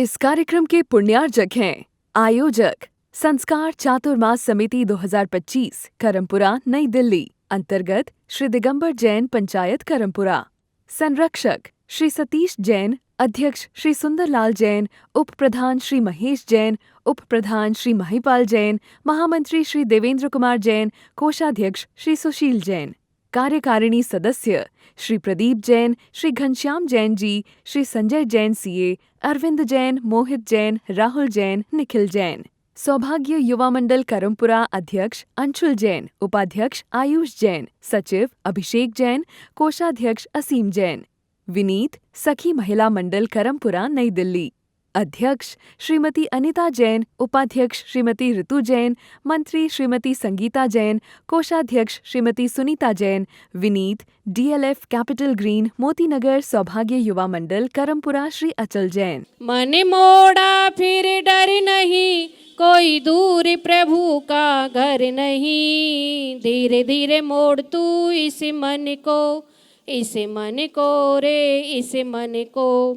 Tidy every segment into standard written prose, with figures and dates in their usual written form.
इस कार्यक्रम के पुण्यार्जक हैं आयोजक संस्कार चातुर्मास समिति 2025 करमपुरा नई दिल्ली अंतर्गत श्री दिगंबर जैन पंचायत करमपुरा। संरक्षक श्री सतीश जैन, अध्यक्ष श्री सुंदरलाल जैन, उप प्रधान श्री महेश जैन, उप प्रधान श्री महिपाल जैन, महामंत्री श्री देवेंद्र कुमार जैन, कोषाध्यक्ष श्री सुशील जैन। कार्यकारिणी सदस्य श्री प्रदीप जैन, श्री घनश्याम जैन जी, श्री संजय जैन सीए, अरविंद जैन, मोहित जैन, राहुल जैन, निखिल जैन। सौभाग्य युवा मंडल करमपुरा अध्यक्ष अंशुल जैन, उपाध्यक्ष आयुष जैन, सचिव अभिषेक जैन, कोषाध्यक्ष असीम जैन। विनीत सखी महिला मंडल करमपुरा नई दिल्ली अध्यक्ष श्रीमती अनिता जैन, उपाध्यक्ष श्रीमती ऋतु जैन, मंत्री श्रीमती संगीता जैन, कोषाध्यक्ष Shrimati Sunita Jain. Vineet DLF capital green Motinagar सौभाग्य युवा मंडल करमपुरा श्री अचल जैन। मन मोड़ा फिर डर नहीं, कोई दूर प्रभु का घर नहीं। धीरे धीरे मोड़ तू इस मन को रे, इस मन को।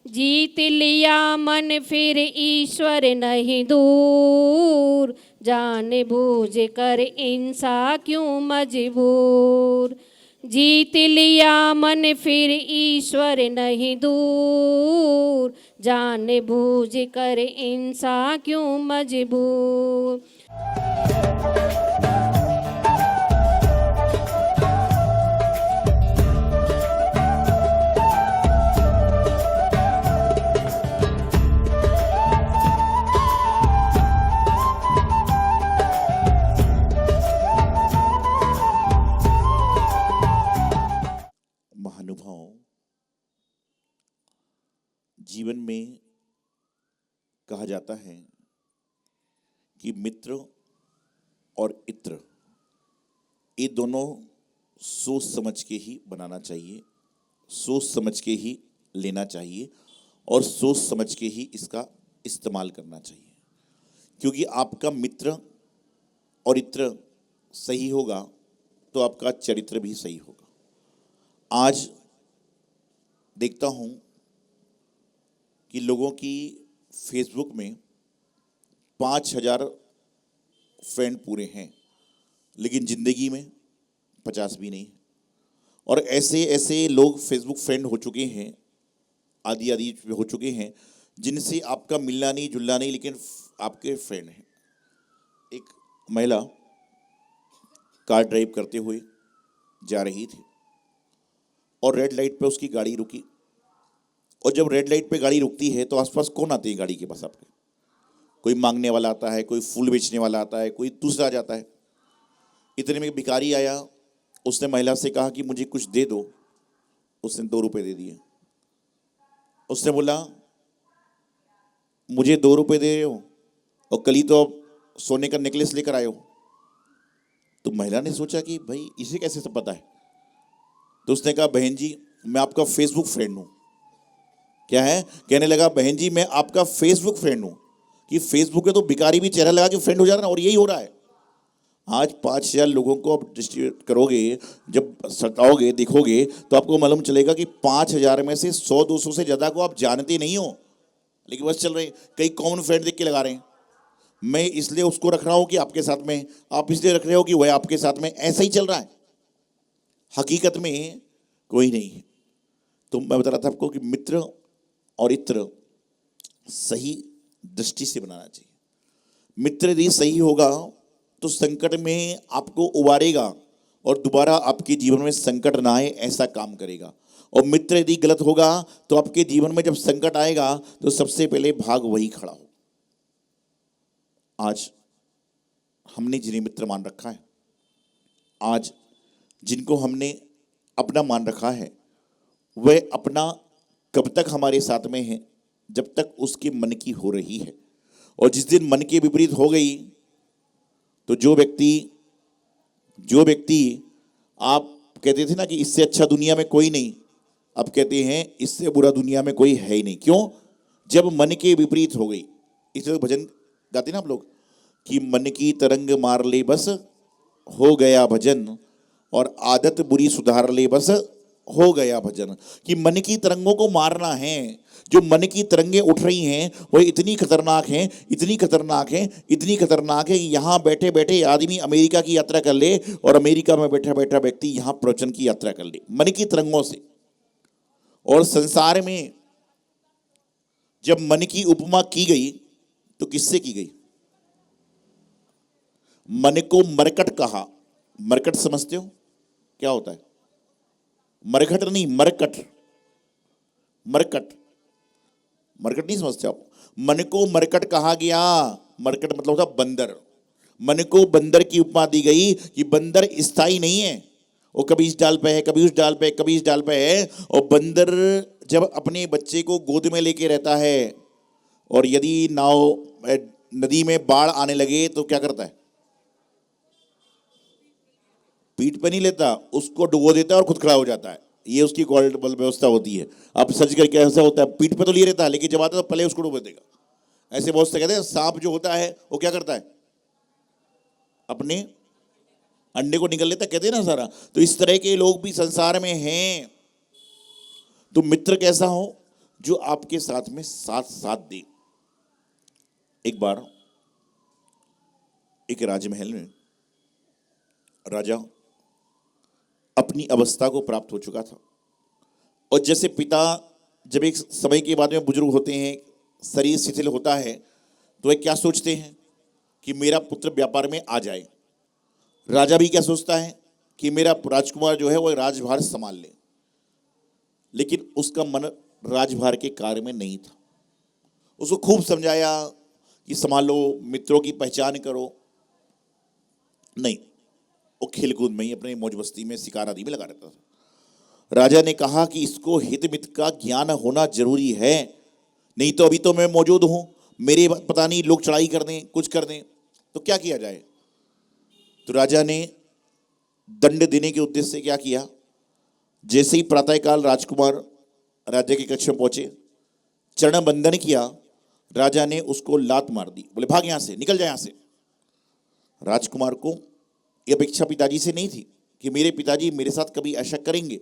जीत लिया मन फिर ईश्वर नहीं दूर, जान बूझ कर इंसान क्यों मजबूर। जीत लिया मन फिर ईश्वर नहीं दूर, जान बूझ कर इंसान क्यों मजबूर। महानुभाव, जीवन में कहा जाता है कि मित्र और इत्र ये दोनों सोच समझ के ही बनाना चाहिए, सोच समझ के ही लेना चाहिए और सोच समझ के ही इसका इस्तेमाल करना चाहिए। क्योंकि आपका मित्र और इत्र सही होगा तो आपका चरित्र भी सही होगा। आज देखता हूँ कि लोगों की फेसबुक में 5000 फ्रेंड पूरे हैं, लेकिन ज़िंदगी में 50 भी नहीं। और ऐसे ऐसे लोग फेसबुक फ्रेंड हो चुके हैं, आदि हो चुके हैं, जिनसे आपका मिलना नहीं जुलना नहीं, लेकिन आपके फ्रेंड हैं। एक महिला कार ड्राइव करते हुए जा रही थी और रेड लाइट पे उसकी गाड़ी रुकी। और जब रेड लाइट पे गाड़ी रुकती है तो आसपास कौन आते हैं गाड़ी के पास आपके? कोई मांगने वाला आता है, कोई फूल बेचने वाला आता है, कोई दूसरा आ जाता है। इतने में एक भिखारी आया, उसने महिला से कहा कि मुझे कुछ दे दो। उसने 2 रुपये दे दिए। उसने बोला मुझे 2 रुपये दे रहे हो और कल ही तो आप सोने का नेकलेस लेकर आए हो। तो महिला ने सोचा कि भाई इसे कैसे सब पता है। तो उसने कहा बहन जी मैं आपका फेसबुक फ्रेंड हूँ। क्या है? कहने लगा बहन जी मैं आपका फेसबुक फ्रेंड हूँ। कि फेसबुक पे तो भिखारी भी चेहरा लगा के फ्रेंड हो जा रहा है, और यही हो रहा है आज। 5000 लोगों को आप डिस्ट्रीब्यूट करोगे, जब सताओगे देखोगे तो आपको मालूम चलेगा कि 5000 में से 100-200 से ज़्यादा को आप जानते नहीं हो, लेकिन बस चल रहे हैं। कई कॉमन फ्रेंड देख के लगा रहे हैं। मैं इसलिए उसको रख रहा हूँ कि आपके साथ में, आप इसलिए रख रहे हो कि वह आपके साथ में, ऐसा ही चल रहा है। हकीकत में कोई नहीं है। तो मैं बता रहा था आपको कि मित्र और इत्र सही दृष्टि से बनाना चाहिए। मित्र यदि सही होगा तो संकट में आपको उबारेगा और दोबारा आपके जीवन में संकट ना आए ऐसा काम करेगा। और मित्र यदि गलत होगा तो आपके जीवन में जब संकट आएगा तो सबसे पहले भाग वही खड़ा हो। आज हमने जिन्हें मित्र मान रखा है, आज जिनको हमने अपना मान रखा है, वह अपना कब तक हमारे साथ में है? जब तक उसके मन की हो रही है। और जिस दिन मन के विपरीत हो गई तो जो व्यक्ति आप कहते थे ना कि इससे अच्छा दुनिया में कोई नहीं, अब कहते हैं इससे बुरा दुनिया में कोई है ही नहीं। क्यों? जब मन के विपरीत हो गई। इसलिए भजन गाते ना आप लोग कि मन की तरंग मार ले बस हो गया भजन, और आदत बुरी सुधार ले बस हो गया भजन। कि मन की तरंगों को मारना है, जो मन की तरंगे उठ रही हैं वो इतनी खतरनाक हैं, इतनी खतरनाक हैं, इतनी खतरनाक है कि यहाँ बैठे बैठे आदमी अमेरिका की यात्रा कर ले और अमेरिका में बैठा बैठा व्यक्ति यहाँ प्रवचन की यात्रा कर ले मन की तरंगों से। और संसार में जब मन की उपमा की गई तो किससे की गई? मन को मरकट कहा। मरकट समझते हो क्या होता है? मरकट नहीं, मरकट। मरकट मरकट नहीं समझते आप? मन को मरकट कहा गया। मरकट मतलब होता बंदर। मन को बंदर की उपमा दी गई कि बंदर स्थायी नहीं है, वो कभी इस डाल पे है, कभी उस डाल पे, कभी इस डाल पे है। और बंदर जब अपने बच्चे को गोद में लेके रहता है और यदि नाव नदी में बाढ़ आने लगे तो क्या करता है? पीठ पे नहीं लेता, उसको डुबो देता है और खुद खड़ा हो जाता है। ये उसकी बल व्यवस्था होती है। अब सच करके ऐसा होता है, पीठ पे तो लिए रहता है लेकिन जब आता है तो पहले उसको डुबो देगा। ऐसे बहुत से कहते हैं सांप जो होता है वो क्या करता है? अपने अंडे को निकल लेता, कहते हैं ना सारा। तो इस तरह के लोग भी संसार में हैं। तो मित्र कैसा हो? जो आपके साथ में साथ साथ दे। एक बार एक राजमहल में राजा अपनी अवस्था को प्राप्त हो चुका था और जैसे पिता जब एक समय के बाद में बुजुर्ग होते हैं, शरीर शिथिल होता है, तो वे क्या सोचते हैं कि मेरा पुत्र व्यापार में आ जाए। राजा भी क्या सोचता है कि मेरा राजकुमार जो है वो राजभार संभाल ले। लेकिन उसका मन राजभार के कार्य में नहीं था। उसको खूब समझाया कि संभालो, मित्रों की पहचान करो, नहीं, वो खेलकूद में ही अपने मौज मस्ती में शिकार आदि में लगा रहता था। राजा ने कहा कि इसको हित मित का ज्ञान होना जरूरी है, नहीं तो अभी तो मैं मौजूद हूं, मेरे पता नहीं लोग चढ़ाई कर दें, कुछ कर दें, तो क्या किया जाए। तो राजा ने दंड देने के उद्देश्य से क्या किया, जैसे ही प्रातःकाल राजकुमार राजा के कक्ष में पहुंचे, चरण बंदन किया, राजा ने उसको लात मार दी, बोले भाग यहां से, निकल जाए यहां से। राजकुमार को यह अपेक्षा पिताजी से नहीं थी कि मेरे पिताजी मेरे साथ कभी ऐसा करेंगे।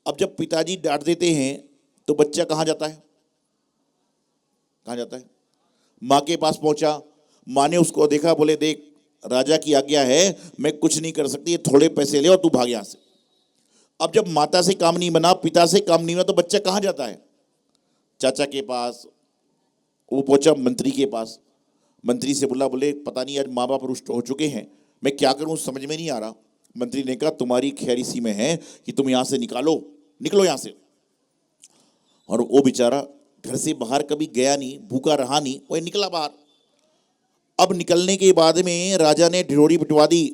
अब जब पिताजी डांट देते हैं तो बच्चा कहाँ जाता है? कहाँ जाता है? माँ के पास पहुंचा, माँ ने उसको देखा, बोले देख राजा की आज्ञा है, मैं कुछ नहीं कर सकती, ये थोड़े पैसे ले और तू भाग यहाँ से। अब जब माता से काम नहीं बना, पिता से काम नहीं बना, तो बच्चा कहाँ जाता है? चाचा के पास। वो पहुंचा मंत्री के पास, मंत्री से बोला, बोले पता नहीं आज माँ बाप रुष्ट हो चुके हैं, मैं क्या करूं समझ में नहीं आ रहा। मंत्री ने कहा तुम्हारी खैर इसी में है कि तुम यहां से निकलो यहां से। और वो बेचारा घर से बाहर कभी गया नहीं, भूखा रहा नहीं, वो निकला बाहर। अब निकलने के बाद में राजा ने ढिढोरी पिटवा दी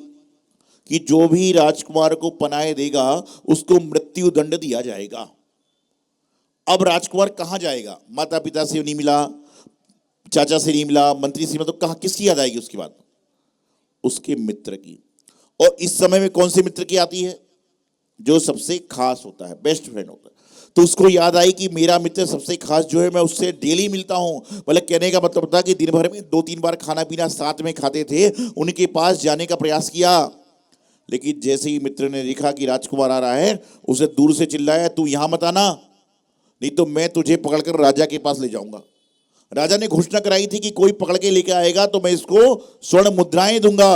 कि जो भी राजकुमार को पनाहे देगा उसको मृत्यु दंड दिया जाएगा। अब राजकुमार कहाँ जाएगा? माता पिता से नहीं मिला, चाचा से नहीं मिला, मंत्री से मिला, तो कहाँ किसकी याद आएगी उसके बाद? उसके मित्र की। और इस समय में कौन से मित्र की आती है? जो सबसे खास होता है, बेस्ट फ्रेंड होता है। तो उसको याद आई कि मेरा मित्र सबसे खास जो है, मैं उससे डेली मिलता हूं। मतलब कहने का मतलब था कि दिन भर में 2-3 बार खाना पीना साथ में खाते थे, उनके पास जाने का प्रयास किया। लेकिन जैसे ही मित्र ने देखा कि राजकुमार आ रहा है, उसे दूर से चिल्लाया, तू यहां मत आना, नहीं तो मैं तुझे पकड़कर राजा के पास ले जाऊंगा। राजा ने घोषणा कराई थी कि कोई पकड़ के लेके आएगा तो मैं इसको स्वर्ण मुद्राएं दूंगा।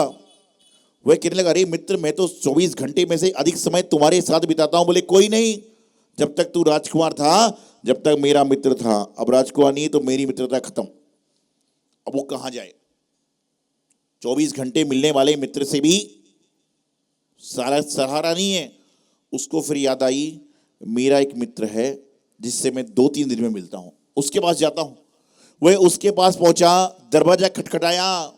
वह कहने लगा, अरे मित्र, मैं तो 24 घंटे में से अधिक समय तुम्हारे साथ बिताता हूं। बोले कोई नहीं, जब तक तू राजकुमार था, जब तक मेरा मित्र था, अब राजकुमार नहीं तो मेरी मित्रता खत्म। अब वो कहां जाए? 24 घंटे मिलने वाले मित्र से भी सारा सहारा नहीं है। उसको फिर याद आई, मेरा एक मित्र है जिससे मैं 2-3 दिन में मिलता हूं, उसके पास जाता हूं। वह उसके पास पहुंचा, दरवाजा खटखटाया।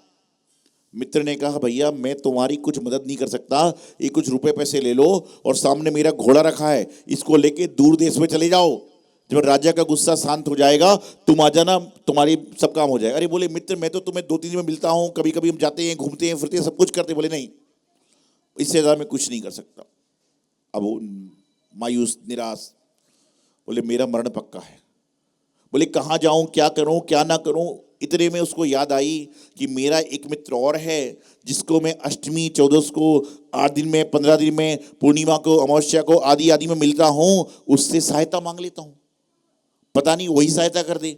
मित्र ने कहा, भैया मैं तुम्हारी कुछ मदद नहीं कर सकता, ये कुछ रुपए पैसे ले लो और सामने मेरा घोड़ा रखा है, इसको लेके दूर देश में चले जाओ। जब राजा का गुस्सा शांत हो जाएगा तुम आ जाना, तुम्हारी सब काम हो जाएगा। अरे बोले मित्र, मैं तो तुम्हें 2-3 दिन में मिलता हूं, कभी कभी हम जाते हैं, घूमते हैं, फिरते हैं, सब कुछ करते। बोले नहीं, इससे ज़्यादा मैं कुछ नहीं कर सकता। अब वो मायूस, निराश, बोले मेरा मरण पक्का है। बोले कहाँ जाऊं, क्या करूं, क्या ना करूं। इतने में उसको याद आई कि मेरा एक मित्र और है जिसको मैं अष्टमी, 14 को, 8 दिन में, 15 दिन में, पूर्णिमा को, अमावस्या को, आदि आदि में मिलता हूं, उससे सहायता मांग लेता हूं। पता नहीं वही सहायता कर दे।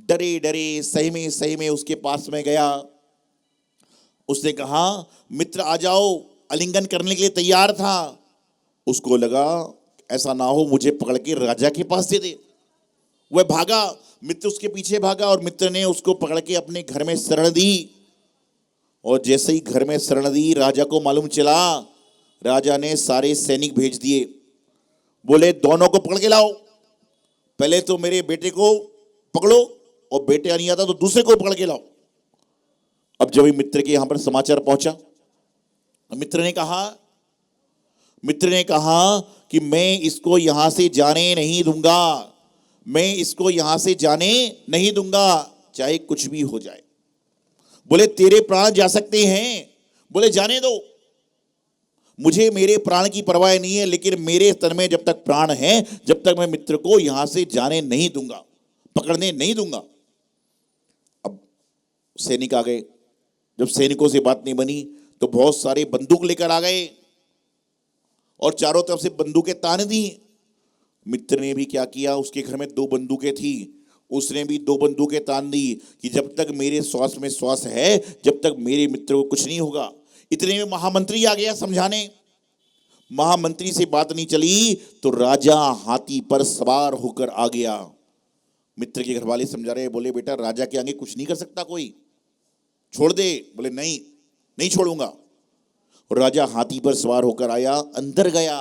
डरे डरे सही में उसके पास में गया। उसने कहा मित्र आ जाओ, आलिंगन करने के लिए तैयार था। उसको लगा ऐसा ना हो मुझे पकड़ के राजा के पास दे दे। वह भागा, मित्र उसके पीछे भागा और मित्र ने उसको पकड़ के अपने घर में शरण दी। और जैसे ही घर में शरण दी, राजा को मालूम चला, राजा ने सारे सैनिक भेज दिए। बोले दोनों को पकड़ के लाओ, पहले तो मेरे बेटे को पकड़ो और बेटे नहीं आता तो दूसरे को पकड़ के लाओ। अब जब मित्र के यहां पर समाचार पहुंचा, मित्र ने कहा कि मैं इसको यहां से जाने नहीं दूंगा, मैं इसको यहां से जाने नहीं दूंगा, चाहे कुछ भी हो जाए। बोले तेरे प्राण जा सकते हैं। बोले जाने दो, मुझे मेरे प्राण की परवाह नहीं है, लेकिन मेरे तन में जब तक प्राण है, जब तक मैं मित्र को यहां से जाने नहीं दूंगा, पकड़ने नहीं दूंगा। अब सैनिक आ गए। जब सैनिकों से बात नहीं बनी तो बहुत सारे बंदूक लेकर आ गए और चारों तरफ से बंदूकें तान दी। मित्र ने भी क्या किया, उसके घर में 2 बंदूकें थी, उसने भी 2 बंदूकें तान दी कि जब तक मेरे श्वास में श्वास है, जब तक मेरे मित्र को कुछ नहीं होगा। इतने में महामंत्री आ गया समझाने। महामंत्री से बात नहीं चली तो राजा हाथी पर सवार होकर आ गया। मित्र के घर वाले समझा रहे, बोले बेटा राजा के आगे कुछ नहीं कर सकता कोई, छोड़ दे। बोले नहीं छोड़ूंगा। और राजा हाथी पर सवार होकर आया, अंदर गया।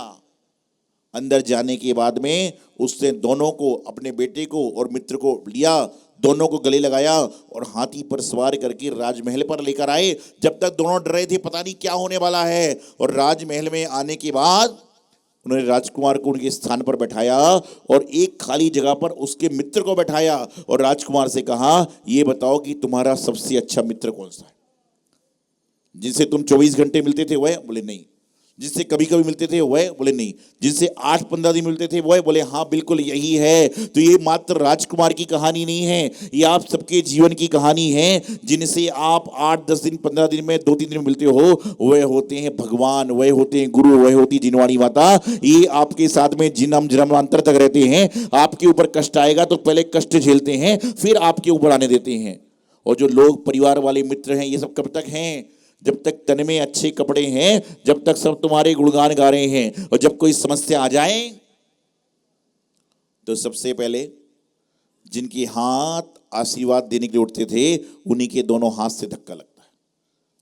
अंदर जाने के बाद में उसने दोनों को, अपने बेटे को और मित्र को लिया, दोनों को गले लगाया और हाथी पर सवार करके राजमहल पर लेकर आए। जब तक दोनों डर रहे थे पता नहीं क्या होने वाला है, और राजमहल में आने के बाद उन्होंने राजकुमार को उनके स्थान पर बैठाया और एक खाली जगह पर उसके मित्र को बैठाया और राजकुमार से कहा ये बताओ कि तुम्हारा सबसे अच्छा मित्र कौन सा है, जिनसे तुम 24 घंटे मिलते थे वह? बोले नहीं। जिससे कभी कभी मिलते थे वह? बोले नहीं। जिनसे 8-15 दिन मिलते थे वह? बोले हाँ बिल्कुल यही है। तो ये मात्र राजकुमार की कहानी नहीं है, ये आप सबके जीवन की कहानी है। जिनसे आप 8-10 दिन 15 दिन में 2-3 दिन मिलते हो, वह होते हैं भगवान, वह होते हैं गुरु, वह होती जिनवाणी माता। ये आपके साथ में जन्मांतर तक रहते हैं। आपके ऊपर कष्ट आएगा तो पहले कष्ट झेलते हैं, फिर आपके ऊपर आने देते हैं। और जो लोग परिवार वाले मित्र हैं, ये सब कब तक हैं? जब तक तन में अच्छे कपड़े हैं, जब तक सब तुम्हारे गुणगान गा रहे हैं। और जब कोई समस्या आ जाए तो सबसे पहले जिनके हाथ आशीर्वाद देने के लिए उठते थे, उन्हीं के दोनों हाथ से धक्का लगता है।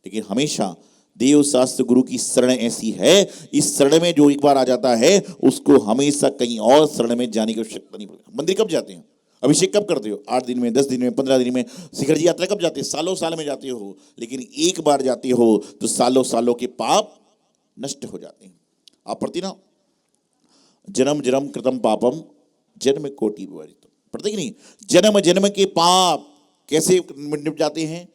लेकिन हमेशा देव शास्त्र गुरु की शरण ऐसी है, इस शरण में जो एक बार आ जाता है उसको हमेशा कहीं और शरण में जाने की आवश्यकता नहीं पड़ती। मंदिर कब जाते हैं? अभिषेक कब करते हो? 8 दिन में, 10 दिन में, 15 दिन में। शिखर जी यात्रा कब जाते हैं? सालों साल में जाते हो। लेकिन एक बार जाते हो तो सालों सालों के पाप नष्ट हो जाते हैं। आप पढ़ती ना, जन्म जन्म कृतम पापम जन्म कोटि विवर्जितम, पढ़ते कि नहीं? जन्म जन्म के पाप कैसे निप जाते हैं?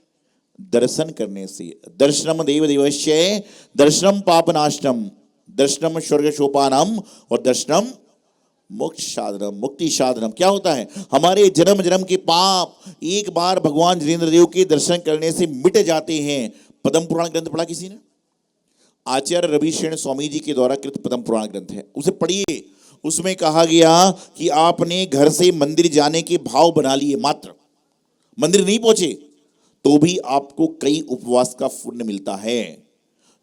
दर्शन करने से। दर्शनम देव देवस्य दर्शनम पापनाशनम, दर्शनम स्वर्ग सोपानम और दर्शनम मोक्ष साधनम, मुक्ति साधनम। क्या होता है? हमारे जन्म जन्म के पाप एक बार भगवान जिनेंद्र देव के दर्शन करने से मिट जाते हैं। पद्म पुराण ग्रंथ पढ़ा किसी ने? आचार्य रविशरण स्वामी जी के द्वारा कृत पद्म पुराण ग्रंथ है, उसे पढ़िए। उसमें कहा गया कि आपने घर से मंदिर जाने के भाव बना लिए, मात्र मंदिर नहीं पहुंचे तो भी आपको कई उपवास का पुण्य मिलता है।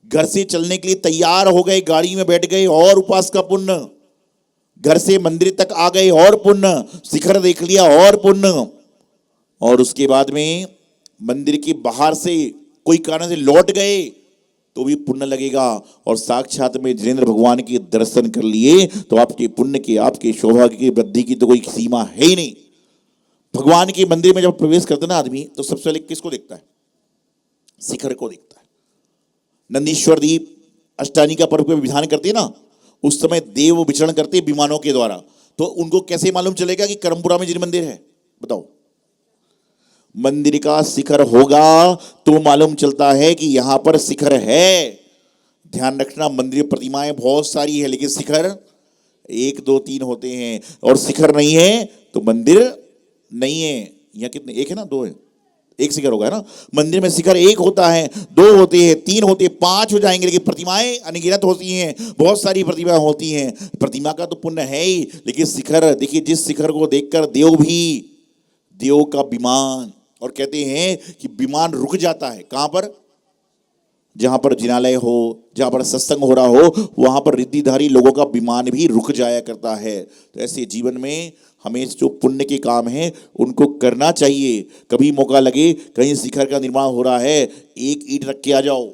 घर से चलने के लिए तैयार हो गए, गाड़ी में बैठ गए, और उपवास का पुण्य। घर से मंदिर तक आ गए और पुण्य, शिखर देख लिया और पुण्य। और उसके बाद में मंदिर के बाहर से कोई कारण से लौट गए तो भी पुण्य लगेगा। और साक्षात में जिनेंद्र भगवान के दर्शन कर लिए तो आपके पुण्य के, आपके सौभाग्य की वृद्धि की तो कोई सीमा है ही नहीं। भगवान के मंदिर में जब प्रवेश करता ना आदमी, तो सबसे पहले किसको देखता है? शिखर को देखता है। नंदीश्वर दीप अष्टानी का पर्व पे विधान करते हैं ना, उस समय देव विचरण करते विमानों के द्वारा, तो उनको कैसे मालूम चलेगा कि करमपुरा में जिन मंदिर है? बताओ। मंदिर का शिखर होगा तो मालूम चलता है कि यहां पर शिखर है। ध्यान रखना, मंदिर प्रतिमाएं बहुत सारी है, लेकिन शिखर 1 2 3 होते हैं। और शिखर नहीं है तो मंदिर नहीं है। यहाँ कितने? 1 है ना, 2 है? एक शिखर होगा ना। मंदिर में शिखर एक होता है, दो होते हैं, तीन होते हैं, पांच हो जाएंगे, लेकिन प्रतिमाएं अनगिनत होती हैं, बहुत सारी प्रतिमाएं होती हैं। प्रतिमा का तो पुण्य है ही, लेकिन शिखर देखिए, जिस शिखर को देखकर देव का विमान, और कहते हैं कि विमान रुक जाता है कहां पर, जहां पर जिनालय हो, जहां पर सत्संग हो रहा हो, वहां पर रिद्धिधारी लोगों का विमान भी रुक जाया करता है। तो ऐसे जीवन में हमें जो पुण्य के काम हैं उनको करना चाहिए। कभी मौका लगे, कहीं शिखर का निर्माण हो रहा है, एक ईंट रख के आ जाओ।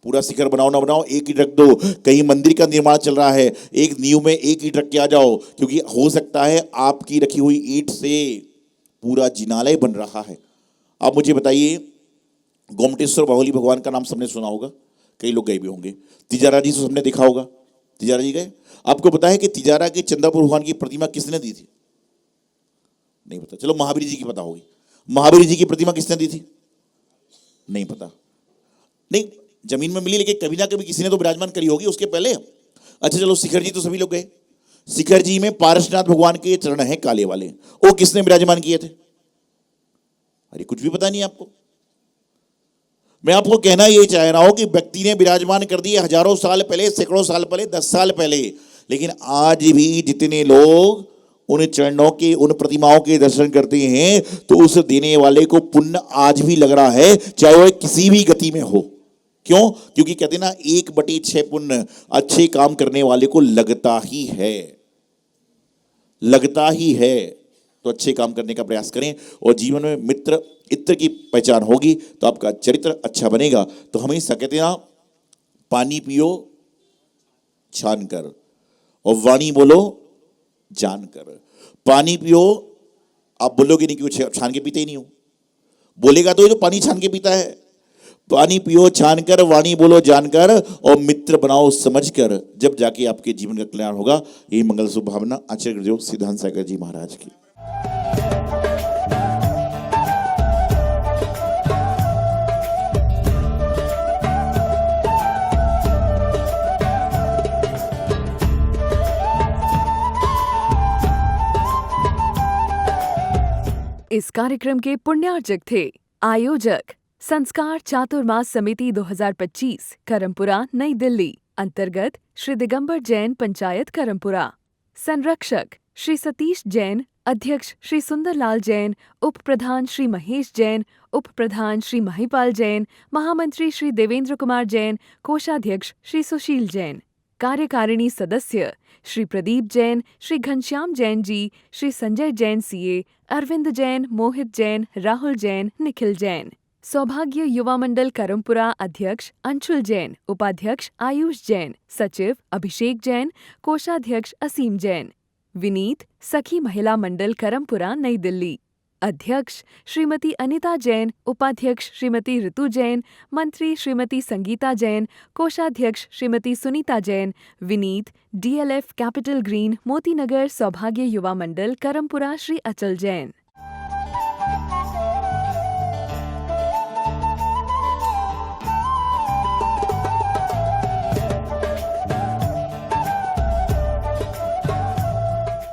पूरा शिखर बनाओ ना बनाओ, एक ईंट रख दो। कहीं मंदिर का निर्माण चल रहा है, एक नींव में एक ईंट रख के आ जाओ, क्योंकि हो सकता है आपकी रखी हुई ईंट से पूरा जिनालय बन रहा है। अब मुझे बताइए, गोमटेश्वर बाहुली भगवान का नाम सबने सुना होगा, कई लोग गए भी होंगे। तिजारा जी से सबने देखा होगा, तिजारा जी गए। आपको पता है कि तिजारा के चंदापुर भगवान की प्रतिमा किसने दी थी? नहीं पता। चलो महावीर जी की पता होगी। महावीर जी की प्रतिमा किसने दी थी? नहीं पता। नहीं, जमीन में मिली, लेकिन कभी ना कभी किसी ने तो विराजमान करी होगी उसके पहले। अच्छा चलो, शिखर जी तो सभी लोग गए। शिखर जी में पारसनाथ भगवान के चरण हैं काले वाले, वो किसने विराजमान किए थे? अरे कुछ भी पता नहीं आपको। मैं आपको कहना यही चाह रहा हूं कि व्यक्ति ने विराजमान कर दिए हजारों साल पहले, सैकड़ों साल पहले, 10 साल पहले, लेकिन आज भी जितने लोग उन चरणों के, उन प्रतिमाओं के दर्शन करते हैं, तो उस देने वाले को पुण्य आज भी लग रहा है, चाहे वह किसी भी गति में हो। क्यों? क्योंकि कहते हैं ना, 1/6 पुण्य अच्छे काम करने वाले को लगता ही है, लगता ही है। तो अच्छे काम करने का प्रयास करें, और जीवन में मित्र इत्र की पहचान होगी तो आपका चरित्र अच्छा बनेगा। तो हमेशा कहते हैं ना, पानी पियो छान कर, और वाणी बोलो जान कर। पानी पियो, आप बोलोगे नहीं कि वो छान के पीते ही नहीं हो, बोलेगा तो ये जो पानी छान के पीता है। पानी पियो छान कर, वाणी बोलो जानकर, और मित्र बनाओ समझ कर, जब जाके आपके जीवन का कल्याण होगा। यही मंगल शुभ भावना आचार्य गुरुदेव सिद्धांत सागर जी महाराज की। इस कार्यक्रम के पुण्यार्जक थे आयोजक संस्कार चातुर्मास समिति 2025 करमपुरा नई दिल्ली अंतर्गत श्री दिगंबर जैन पंचायत करमपुरा। संरक्षक श्री सतीश जैन, अध्यक्ष श्री सुंदरलाल जैन, उप प्रधान श्री महेश जैन, उप प्रधान श्री महिपाल जैन, महामंत्री श्री देवेंद्र कुमार जैन, कोषाध्यक्ष श्री सुशील जैन। कार्यकारिणी सदस्य श्री प्रदीप जैन, श्री घनश्याम जैन जी, श्री संजय जैन सीए, अरविंद जैन, मोहित जैन, राहुल जैन, निखिल जैन। सौभाग्य युवा मंडल करमपुरा अध्यक्ष अंशुल जैन, उपाध्यक्ष आयुष जैन, सचिव अभिषेक जैन, कोषाध्यक्ष असीम जैन। विनीत सखी महिला मंडल करमपुरा नई दिल्ली अध्यक्ष श्रीमती अनिता जैन, उपाध्यक्ष श्रीमती ऋतु जैन, मंत्री श्रीमती संगीता जैन, कोषाध्यक्ष Shrimati Sunita Jain. Vineet DLF capital green Motinagar सौभाग्य युवा मंडल करमपुरा श्री अचल जैन।